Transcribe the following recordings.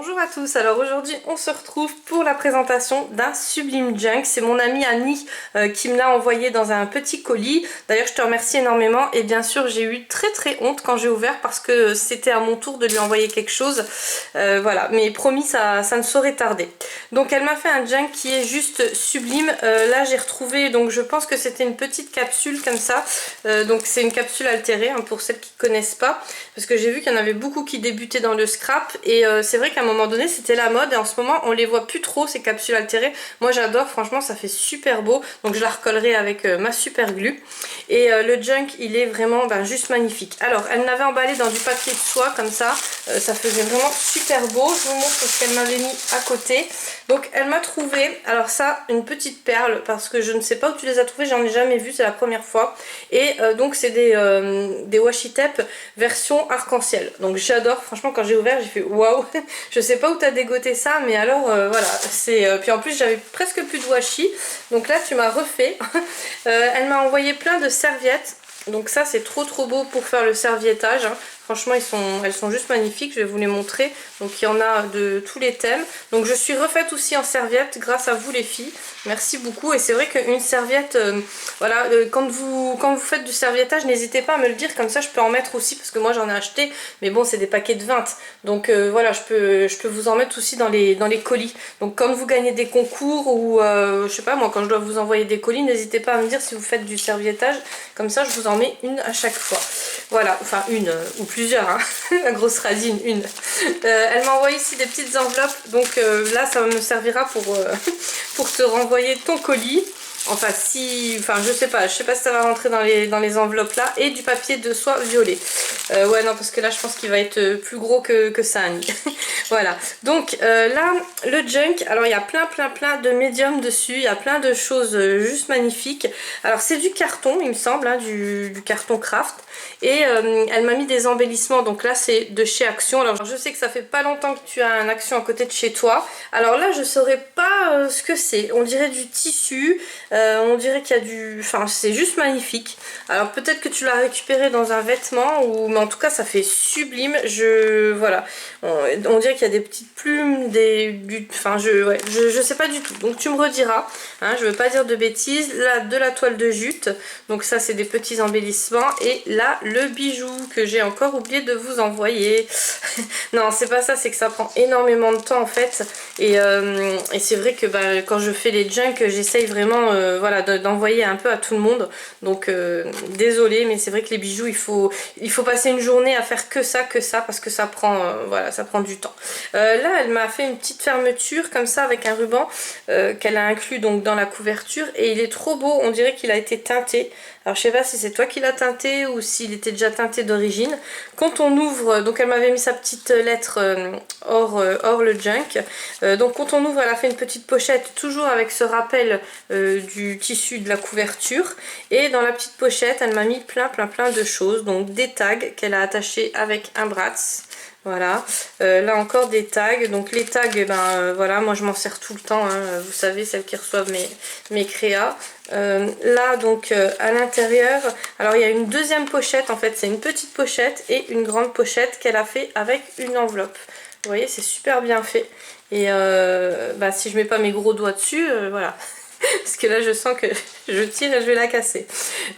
Bonjour à tous, alors aujourd'hui on se retrouve pour la présentation d'un sublime junk. C'est mon amie Annie qui me l'a envoyé dans un petit colis. D'ailleurs je te remercie énormément et bien sûr j'ai eu très honte quand j'ai ouvert parce que c'était à mon tour de lui envoyer quelque chose. Voilà, mais promis ça ne saurait tarder. Donc elle m'a fait un junk qui est juste sublime. Là j'ai retrouvé, donc je pense que c'était une petite capsule comme ça. Donc c'est une capsule altérée hein, pour celles qui ne connaissent pas. Parce que j'ai vu qu'il y en avait beaucoup qui débutaient dans le scrap et c'est vrai qu'à un moment donné c'était la mode et en ce moment on les voit plus trop ces capsules altérées. Moi j'adore, franchement ça fait super beau, donc je la recollerai avec ma super glue. Et le junk il est vraiment juste magnifique. Alors elle m'avait emballé dans du papier de soie comme ça, ça faisait vraiment super beau. Je vous montre ce qu'elle m'avait mis à côté. Donc elle m'a trouvé, alors ça une petite perle parce que je ne sais pas où tu les as trouvées, j'en ai jamais vu, c'est la première fois. Et donc c'est des washi tape version arc-en-ciel. Donc j'adore, franchement quand j'ai ouvert j'ai fait waouh. Je sais pas où t'as dégoté ça mais alors voilà, c'est puis en plus j'avais presque plus de washi. Donc là tu m'as refait. Elle m'a envoyé plein de serviettes. Donc ça c'est trop beau pour faire le serviettage hein. Franchement elles sont juste magnifiques, je vais vous les montrer. Donc il y en a de tous les thèmes. Donc je suis refaite aussi en serviette grâce à vous les filles. Merci beaucoup. Et c'est vrai qu'une serviette, voilà, quand vous faites du serviettage, n'hésitez pas à me le dire, comme ça je peux en mettre aussi parce que moi j'en ai acheté. Mais bon c'est des paquets de 20. Donc voilà, je peux vous en mettre aussi dans les colis. Donc quand vous gagnez des concours ou je sais pas moi quand je dois vous envoyer des colis, n'hésitez pas à me dire si vous faites du serviettage. Comme ça je vous en mets une à chaque fois. Voilà, enfin une ou plusieurs, hein. La grosse radine, une. Elle m'a envoyé ici des petites enveloppes, donc là ça me servira pour te renvoyer ton colis. Enfin si, enfin je sais pas si ça va rentrer dans les enveloppes là. Et du papier de soie violet. Ouais non parce que là je pense qu'il va être plus gros que ça Annie. Voilà, donc là le junk, alors il y a plein de médiums dessus. Il y a plein de choses juste magnifiques. Alors c'est du carton il me semble, hein, du carton craft. Et elle m'a mis des embellissements, donc là c'est de chez Action. Alors je sais que ça fait pas longtemps que tu as un Action à côté de chez toi. Alors là je saurais pas ce que c'est, on dirait du tissu, on dirait qu'il y a du... Enfin c'est juste magnifique. Alors peut-être que tu l'as récupéré dans un vêtement, mais en tout cas ça fait sublime. Voilà, on dirait qu'il y a des petites plumes, enfin je sais pas du tout. Donc tu me rediras, hein, je veux pas dire de bêtises. Là de la toile de jute, donc ça c'est des petits embellissements. Et là le bijou que j'ai encore oublié de vous envoyer. Non c'est pas ça, c'est que ça prend énormément de temps en fait. Et c'est vrai que quand je fais les junks j'essaye vraiment voilà, d'envoyer un peu à tout le monde. Donc désolée mais c'est vrai que les bijoux il faut passer une journée à faire que ça parce que ça prend voilà, ça prend du temps. Là elle m'a fait une petite fermeture comme ça avec un ruban qu'elle a inclus donc dans la couverture. Et il est trop beau, on dirait qu'il a été teinté. Alors je sais pas si c'est toi qui l'as teinté ou s'il était déjà teinté d'origine. Quand on ouvre, donc elle m'avait mis sa petite lettre hors le junk. Donc quand on ouvre, elle a fait une petite pochette, toujours avec ce rappel du tissu de la couverture. Et dans la petite pochette, elle m'a mis plein de choses. Donc des tags qu'elle a attachés avec un Bratz. Voilà, là encore des tags. Donc les tags, voilà, moi je m'en sers tout le temps, hein, vous savez, celles qui reçoivent mes créas. Là donc à l'intérieur, alors il y a une deuxième pochette en fait, c'est une petite pochette et une grande pochette qu'elle a fait avec une enveloppe. Vous voyez, c'est super bien fait. Et si je mets pas mes gros doigts dessus, voilà. Parce que là je sens que je tire et je vais la casser.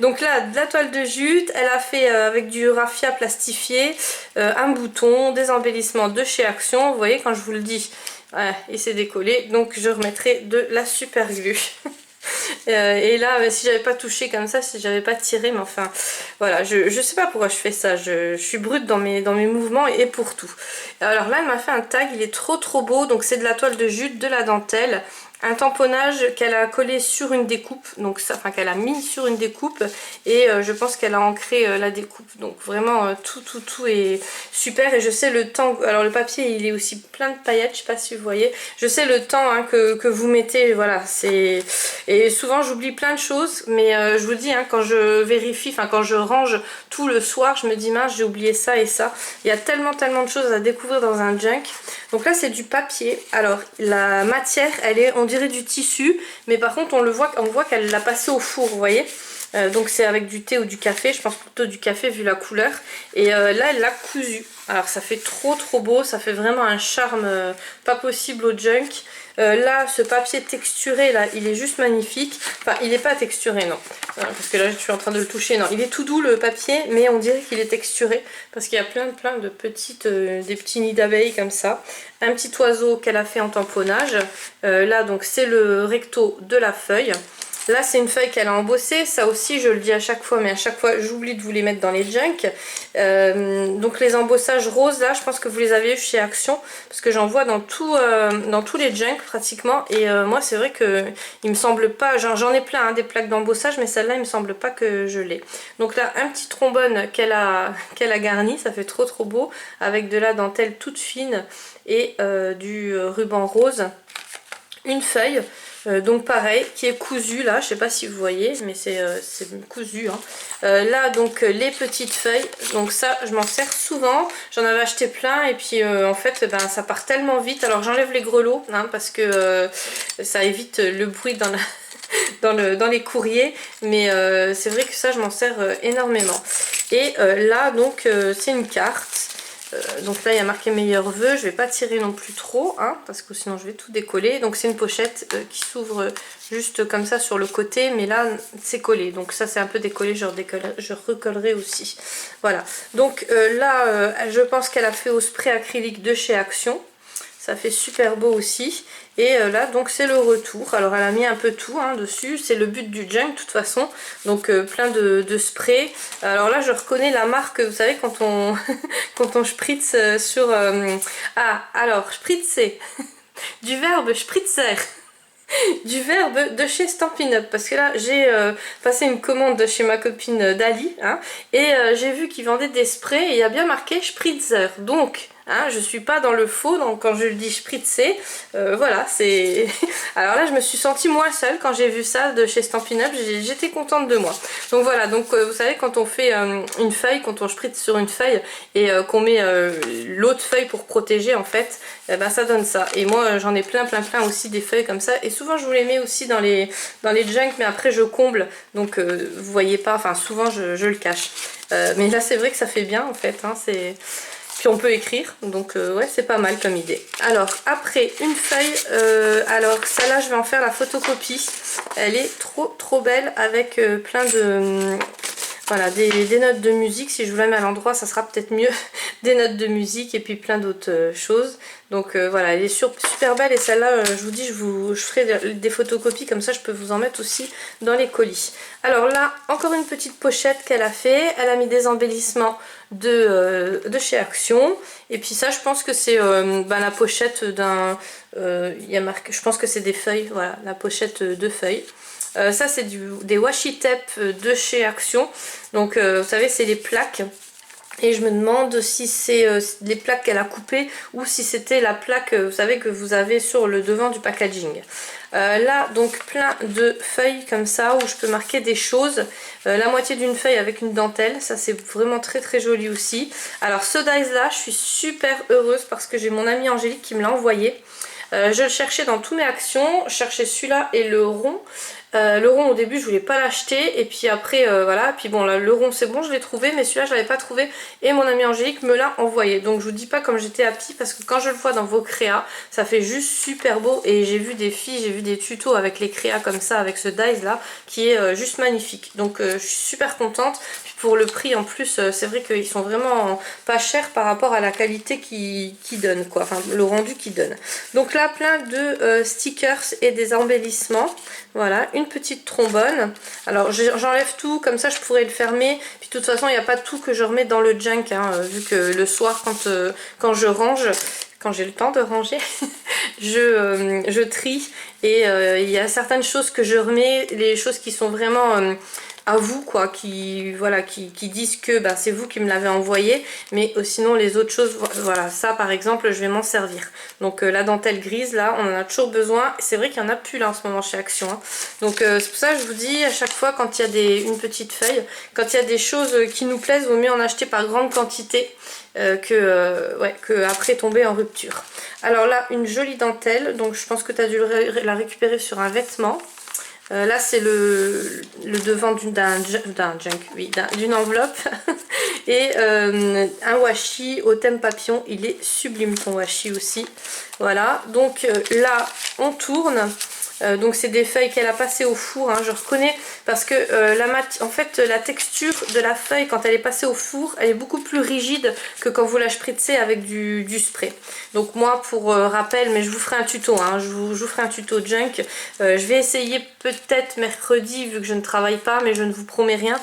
Donc là de la toile de jute, elle a fait avec du raffia plastifié, un bouton, des embellissements de chez Action. Vous voyez quand je vous le dis, ouais, et c'est décollé. Donc je remettrai de la super glue. Et là si j'avais pas touché comme ça, si j'avais pas tiré, mais enfin voilà, je sais pas pourquoi je fais ça, je suis brute dans mes mouvements et pour tout. Alors là elle m'a fait un tag, il est trop beau. Donc c'est de la toile de jute, de la dentelle, un tamponnage qu'elle a collé sur une découpe, donc ça, enfin qu'elle a mis sur une découpe. Et je pense qu'elle a ancré la découpe. Donc vraiment tout est super. Et je sais le temps, alors le papier il est aussi plein de paillettes, je sais pas si vous voyez. Je sais le temps hein, que vous mettez, voilà, c'est... Et souvent j'oublie plein de choses, mais je vous dis, hein, quand je vérifie, enfin quand je range tout le soir, je me dis mince j'ai oublié ça et ça. Il y a tellement de choses à découvrir dans un junk. Donc là c'est du papier. Alors la matière elle est, on dirait du tissu, mais par contre on voit qu'elle l'a passé au four, vous voyez. Donc c'est avec du thé ou du café, je pense plutôt du café vu la couleur. Et là elle l'a cousu. Alors ça fait trop beau, ça fait vraiment un charme pas possible au junk. Là ce papier texturé là il est juste magnifique. Enfin il n'est pas texturé non, parce que là je suis en train de le toucher. Non, il est tout doux le papier, mais on dirait qu'il est texturé parce qu'il y a plein de petites, des petits nids d'abeilles comme ça. Un petit oiseau qu'elle a fait en tamponnage. Là donc c'est le recto de la feuille. Là c'est une feuille qu'elle a embossée, ça aussi je le dis à chaque fois, mais à chaque fois j'oublie de vous les mettre dans les junk. Donc les embossages roses là, je pense que vous les avez eu chez Action, parce que j'en vois dans tous les junk pratiquement. Et moi c'est vrai que il me semble pas, j'en ai plein hein, des plaques d'embossage, mais celle-là il me semble pas que je l'ai. Donc là un petit trombone qu'elle a garni, ça fait trop beau, avec de la dentelle toute fine et du ruban rose. Une feuille. Donc pareil, qui est cousu là, je sais pas si vous voyez, mais c'est cousu. Hein. Là donc les petites feuilles, donc ça je m'en sers souvent, j'en avais acheté plein et puis en fait ben, ça part tellement vite. Alors j'enlève les grelots hein, parce que ça évite le bruit dans la... dans les courriers, mais c'est vrai que ça je m'en sers énormément. Et là donc c'est une carte. Donc là il y a marqué meilleurs vœux, je vais pas tirer non plus trop hein, parce que sinon je vais tout décoller. Donc c'est une pochette qui s'ouvre juste comme ça sur le côté, mais là c'est collé, donc ça c'est un peu décollé, je recollerai aussi. Voilà, donc là je pense qu'elle a fait au spray acrylique de chez Action. Ça fait super beau aussi. Et là donc c'est le retour. Alors elle a mis un peu tout hein, dessus. C'est le but du junk de toute façon. Donc plein de spray. Alors là je reconnais la marque, vous savez quand on quand on spritz sur... Ah alors spritzer. Du verbe spritzer. Du verbe de chez Stampin' Up, parce que là j'ai passé une commande de chez ma copine Dali hein, et j'ai vu qu'ils vendaient des sprays et il y a bien marqué spritzer, donc hein, je suis pas dans le faux donc quand je le dis spritzer, voilà c'est... Alors là je me suis sentie moins seule quand j'ai vu ça de chez Stampin' Up, j'étais contente de moi. Donc voilà, donc vous savez quand on fait une feuille, quand on spritz sur une feuille et qu'on met l'autre feuille pour protéger en fait, ben ça donne ça. Et moi j'en ai plein aussi des feuilles comme ça, et souvent je vous les mets aussi dans les junk, mais après je comble, donc vous voyez pas, enfin souvent je le cache. Mais là c'est vrai que ça fait bien en fait, hein, c'est... Puis on peut écrire, donc ouais c'est pas mal comme idée. Alors après une feuille, alors celle-là je vais en faire la photocopie. Elle est trop belle avec plein de... Voilà, des notes de musique. Si je vous la mets à l'endroit ça sera peut-être mieux. Des notes de musique et puis plein d'autres choses. Donc voilà, elle est super belle, et celle-là je vous dis je ferai des photocopies, comme ça je peux vous en mettre aussi dans les colis. Alors là encore une petite pochette qu'elle a fait, elle a mis des embellissements de chez Action, et puis ça je pense que c'est la pochette d'un... il y a marqué, je pense que c'est des feuilles, voilà, la pochette de feuilles. Ça c'est des washi tape de chez Action, donc vous savez c'est les plaques. Et je me demande si c'est les plaques qu'elle a coupées ou si c'était la plaque, vous savez, que vous avez sur le devant du packaging. Là, donc plein de feuilles comme ça où je peux marquer des choses. La moitié d'une feuille avec une dentelle, ça c'est vraiment très joli aussi. Alors ce dies là, je suis super heureuse parce que j'ai mon amie Angélique qui me l'a envoyé. Je le cherchais dans tous mes actions, je cherchais celui-là et le rond. Le rond au début je voulais pas l'acheter, et puis après voilà, puis bon là, le rond c'est bon, je l'ai trouvé, mais celui-là je l'avais pas trouvé et mon amie Angélique me l'a envoyé. Donc je vous dis pas comme j'étais happy, parce que quand je le vois dans vos créas ça fait juste super beau, et j'ai vu des filles, j'ai vu des tutos avec les créas comme ça, avec ce dies là qui est juste magnifique. Donc je suis super contente. Puis pour le prix en plus c'est vrai qu'ils sont vraiment pas chers par rapport à la qualité qu'ils donnent quoi, enfin le rendu qu'ils donnent. Donc là plein de stickers et des embellissements. Voilà, une petite trombone. Alors j'enlève tout, comme ça je pourrais le fermer. Puis de toute façon il n'y a pas tout que je remets dans le junk hein, vu que le soir quand je range, quand j'ai le temps de ranger, je trie. Et il y a certaines choses que je remets, les choses qui sont vraiment... à vous quoi, qui disent que bah, c'est vous qui me l'avez envoyé, mais sinon les autres choses, voilà, ça par exemple je vais m'en servir. Donc la dentelle grise là on en a toujours besoin, c'est vrai qu'il n'y en a plus là en ce moment chez Action hein. Donc c'est pour ça que je vous dis à chaque fois quand il y a une petite feuille, quand il y a des choses qui nous plaisent, vaut mieux en acheter par grande quantité que après tomber en rupture. Alors là une jolie dentelle, donc je pense que tu as dû la récupérer sur un vêtement. Là c'est le devant d'un junk, oui, d'une enveloppe. Et un washi au thème papillon, il est sublime ton washi aussi. Voilà, donc là on tourne. Donc c'est des feuilles qu'elle a passées au four, hein, je reconnais, parce que en fait la texture de la feuille quand elle est passée au four, elle est beaucoup plus rigide que quand vous la spritzez avec du spray. Donc moi pour rappel, mais je vous ferai un tuto, hein, je vous ferai un tuto junk. Je vais essayer peut-être mercredi vu que je ne travaille pas, mais je ne vous promets rien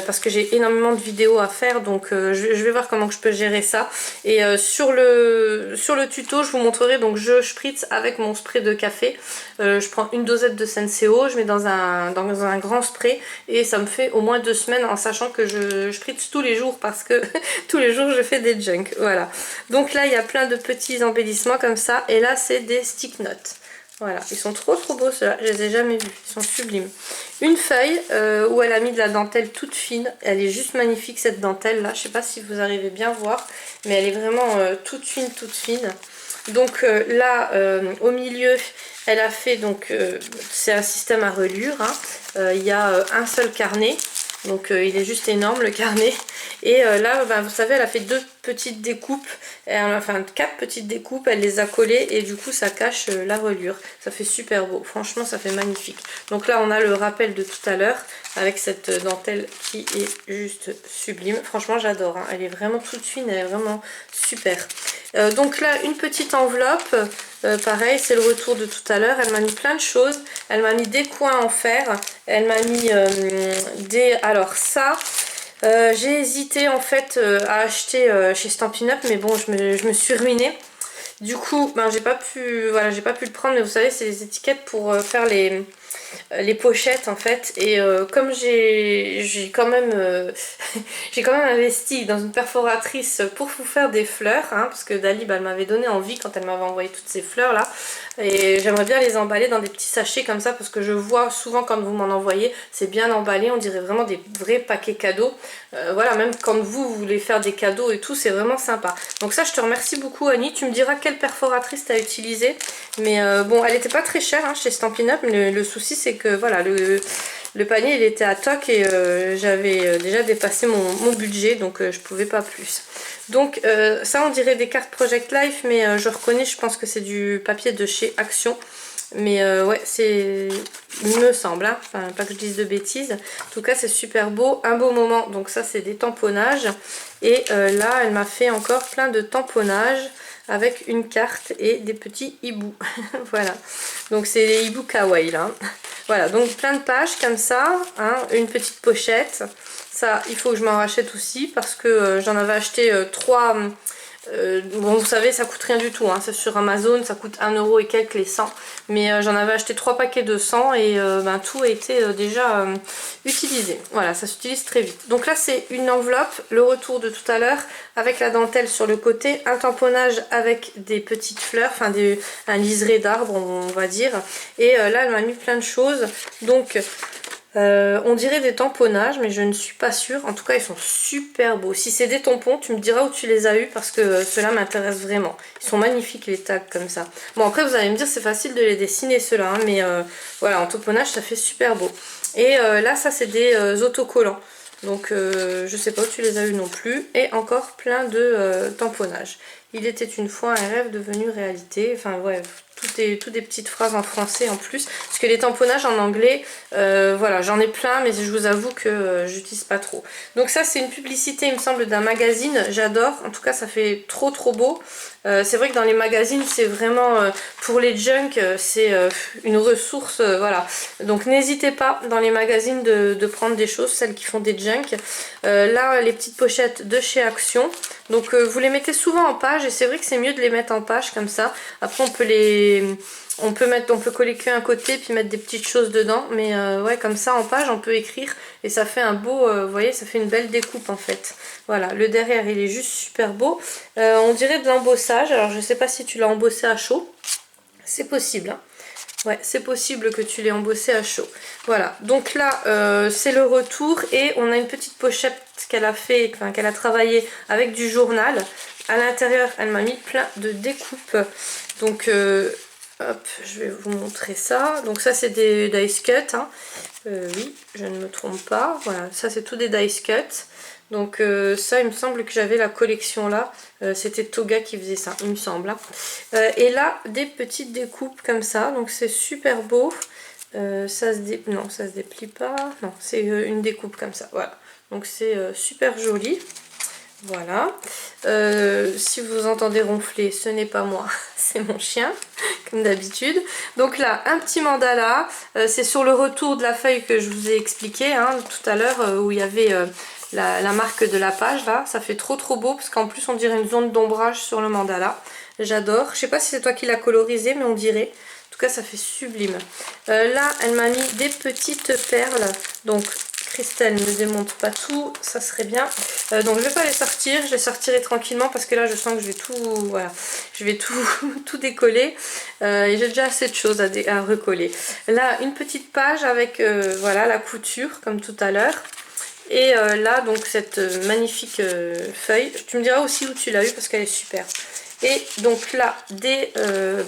parce que j'ai énormément de vidéos à faire, donc je vais voir comment je peux gérer ça. Et sur le tuto je vous montrerai, donc je spritz avec mon spray de café. Je prends une dosette de Senseo, je mets dans un grand spray et ça me fait au moins 2 semaines, en sachant que je spritz tous les jours parce que tous les jours je fais des junk. Voilà, donc là il y a plein de petits embellissements comme ça, et là c'est des stick notes. Voilà, ils sont trop beaux ceux-là, je les ai jamais vus, ils sont sublimes. Une feuille où elle a mis de la dentelle toute fine, elle est juste magnifique cette dentelle là, je sais pas si vous arrivez bien voir, mais elle est vraiment toute fine, toute fine. Donc là au milieu elle a fait, donc c'est un système à relure, hein. Il y a un seul carnet, donc il est juste énorme le carnet. Et là vous savez, elle a fait 2 petites découpes, enfin 4 petites découpes, elle les a collées et du coup ça cache la relure. Ça fait super beau, franchement ça fait magnifique. Donc là on a le rappel de tout à l'heure avec cette dentelle qui est juste sublime. Franchement j'adore, hein. Elle est vraiment toute fine, elle est vraiment super. Donc là une petite enveloppe, pareil c'est le retour de tout à l'heure. Elle m'a mis plein de choses, elle m'a mis des coins en fer, elle m'a mis alors ça j'ai hésité en fait à acheter chez Stampin' Up, mais bon je me suis ruinée. Du coup ben, j'ai pas pu le prendre, mais vous savez c'est les étiquettes pour faire les pochettes en fait, et comme j'ai quand même j'ai quand même investi dans une perforatrice pour vous faire des fleurs, hein, parce que Dalib elle m'avait donné envie quand elle m'avait envoyé toutes ces fleurs là, et j'aimerais bien les emballer dans des petits sachets comme ça, parce que je vois souvent quand vous m'en envoyez, c'est bien emballé, on dirait vraiment des vrais paquets cadeaux. Voilà, même quand vous voulez faire des cadeaux et tout, c'est vraiment sympa. Donc ça je te remercie beaucoup Annie, tu me diras quelle perforatrice tu as utilisé, mais bon elle était pas très chère hein, chez Stampin' Up, mais le souci c'est que voilà, le panier il était à toc et j'avais déjà dépassé mon budget, donc je pouvais pas plus. Donc ça on dirait des cartes Project Life, mais je reconnais, je pense que c'est du papier de chez Action. Mais ouais, c'est, il me semble, hein. Enfin, pas que je dise de bêtises. En tout cas c'est super beau, un beau moment. Donc ça c'est des tamponnages. Et là elle m'a fait encore plein de tamponnages avec une carte et des petits hiboux. Voilà, donc c'est les hiboux kawaii là. Voilà, donc plein de pages comme ça, hein, une petite pochette. Ça il faut que je m'en rachète aussi, parce que j'en avais acheté 3. Bon vous savez ça coûte rien du tout, hein. C'est sur Amazon, ça coûte 1 € et quelques les 100, mais j'en avais acheté 3 paquets de 100 et ben, tout a été déjà utilisé. Voilà, ça s'utilise très vite. Donc là c'est une enveloppe, le retour de tout à l'heure avec la dentelle sur le côté, un tamponnage avec des petites fleurs, enfin un liseré d'arbre on va dire, et là elle m'a mis plein de choses. Donc on dirait des tamponnages, mais je ne suis pas sûre. En tout cas ils sont super beaux. Si c'est des tampons, tu me diras où tu les as eu, parce que ceux-là m'intéressent vraiment. Ils sont magnifiques les tags comme ça. Bon après vous allez me dire c'est facile de les dessiner ceux-là, hein, mais voilà, en tamponnage ça fait super beau. Et là ça c'est des autocollants. Donc je sais pas où tu les as eu non plus. Et encore plein de tamponnages. Il était une fois un rêve devenu réalité. Enfin ouais, toutes des petites phrases en français en plus, parce que les tamponnages en anglais voilà, j'en ai plein, mais je vous avoue que j'utilise pas trop. Donc ça c'est une publicité il me semble d'un magazine, j'adore, en tout cas ça fait trop beau. C'est vrai que dans les magazines c'est vraiment pour les junk, c'est une ressource, voilà, donc n'hésitez pas dans les magazines de prendre des choses, celles qui font des junk. Là les petites pochettes de chez Action, donc vous les mettez souvent en page, et c'est vrai que c'est mieux de les mettre en page comme ça. Après on peut coller qu'un côté puis mettre des petites choses dedans, mais ouais, comme ça en page on peut écrire et ça fait un beau, vous voyez, ça fait une belle découpe en fait. Voilà, le derrière il est juste super beau. On dirait de l'embossage, alors je sais pas si tu l'as embossé à chaud, c'est possible, hein. Ouais, c'est possible que tu l'aies embossé à chaud. Voilà, donc là c'est le retour, et on a une petite pochette qu'elle a fait, enfin qu'elle a travaillé avec du journal. À l'intérieur elle m'a mis plein de découpes, donc Hop, je vais vous montrer ça. Donc ça c'est des dice cut, hein. Oui, je ne me trompe pas. Voilà, ça c'est tout des dice cut. Donc ça, il me semble que j'avais la collection là. C'était Toga qui faisait ça, il me semble, hein. Et là, des petites découpes comme ça. Donc c'est super beau. Non, ça se déplie pas. Non, c'est une découpe comme ça. Voilà. Donc c'est super joli. Voilà. Si vous entendez ronfler, ce n'est pas moi, c'est mon chien, comme d'habitude. Donc là, un petit mandala. C'est sur le retour de la feuille que je vous ai expliqué, hein, tout à l'heure, où il y avait la marque de la page. Là, ça fait trop beau, parce qu'en plus on dirait une zone d'ombrage sur le mandala. J'adore. Je sais pas si c'est toi qui l'as colorisé, mais on dirait. En tout cas, ça fait sublime. Là, elle m'a mis des petites perles. Donc, Christelle ne démonte pas tout, ça serait bien. Donc je vais pas les sortir, je les sortirai tranquillement parce que là je sens que je vais tout, voilà, je vais tout, tout décoller. Et j'ai déjà assez de choses à recoller. Là une petite page avec voilà la couture comme tout à l'heure. Et là donc cette magnifique feuille. Tu me diras aussi où tu l'as eu parce qu'elle est super. Et donc là des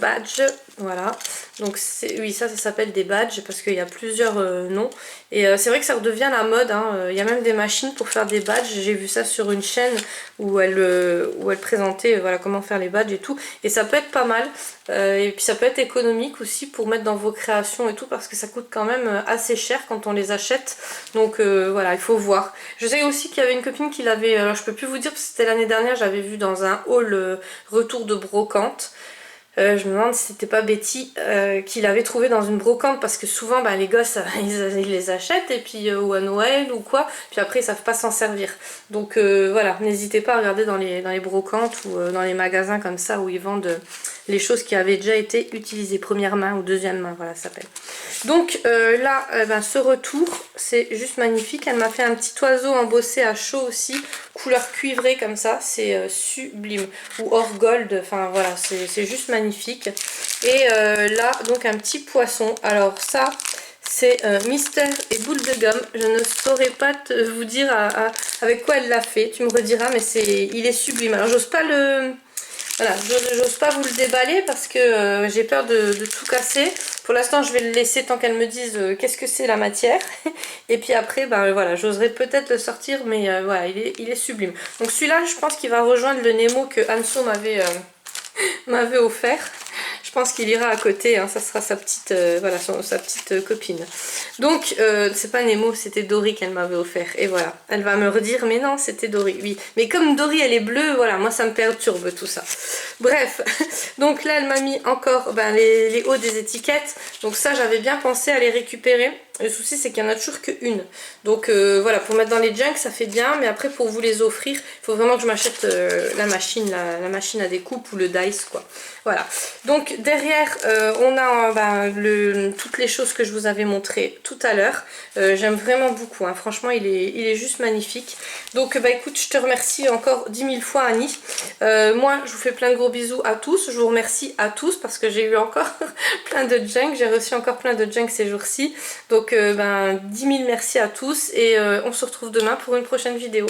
badges, voilà. Donc oui, ça s'appelle des badges parce qu'il y a plusieurs noms. Et c'est vrai que ça redevient la mode, hein. Il y a même des machines pour faire des badges. J'ai vu ça sur une chaîne où elle présentait voilà, comment faire les badges et tout. Et ça peut être pas mal. Et puis ça peut être économique aussi pour mettre dans vos créations et tout parce que ça coûte quand même assez cher quand on les achète. Donc voilà, il faut voir. Je sais aussi qu'il y avait une copine qui l'avait, alors je peux plus vous dire parce que c'était l'année dernière, j'avais vu dans un haul retour de brocante. Je me demande si c'était pas Betty qui l'avait trouvé dans une brocante parce que souvent les gosses ils les achètent et puis ou à Noël ou quoi, puis après ils savent pas s'en servir. Donc voilà, n'hésitez pas à regarder dans les brocantes ou dans les magasins comme ça où ils vendent les choses qui avaient déjà été utilisées, première main ou deuxième main, voilà ça s'appelle. Donc là, ce retour, c'est juste magnifique. Elle m'a fait un petit oiseau embossé à chaud aussi, couleur cuivrée comme ça, c'est sublime. Ou or gold, enfin voilà, c'est juste magnifique. Et là, donc un petit poisson. Alors ça, c'est Mister et boule de gomme. Je ne saurais pas vous dire avec quoi elle l'a fait. Tu me rediras, mais il est sublime. Alors j'ose pas le... Voilà, j'ose pas vous le déballer parce que j'ai peur de tout casser. Pour l'instant, je vais le laisser tant qu'elle me dise qu'est-ce que c'est la matière. Et puis après, voilà, j'oserais peut-être le sortir, mais voilà, il est sublime. Donc celui-là, je pense qu'il va rejoindre le Nemo que Anso m'avait offert. Je pense qu'il ira à côté, hein, ça sera sa petite, voilà, sa petite copine. Donc, c'est pas Nemo, c'était Dory qu'elle m'avait offert. Et voilà, elle va me redire, mais non, c'était Dory, oui. Mais comme Dory, elle est bleue, voilà, moi ça me perturbe tout ça. Bref, donc là, elle m'a mis encore les hauts des étiquettes. Donc ça, j'avais bien pensé à les récupérer. Le souci, c'est qu'il n'y en a toujours qu'une. Donc voilà, pour mettre dans les junks, ça fait bien. Mais après, pour vous les offrir, il faut vraiment que je m'achète la machine à découpe ou le dice, quoi. Voilà. Donc derrière, on a toutes les choses que je vous avais montrées tout à l'heure. J'aime vraiment beaucoup, hein. Franchement, il est juste magnifique. Donc écoute, je te remercie encore 10 000 fois, Annie. Moi, je vous fais plein de gros bisous à tous. Je vous remercie à tous parce que j'ai eu encore plein de junk. J'ai reçu encore plein de junk ces jours-ci. Donc 10 000 merci à tous et on se retrouve demain pour une prochaine vidéo.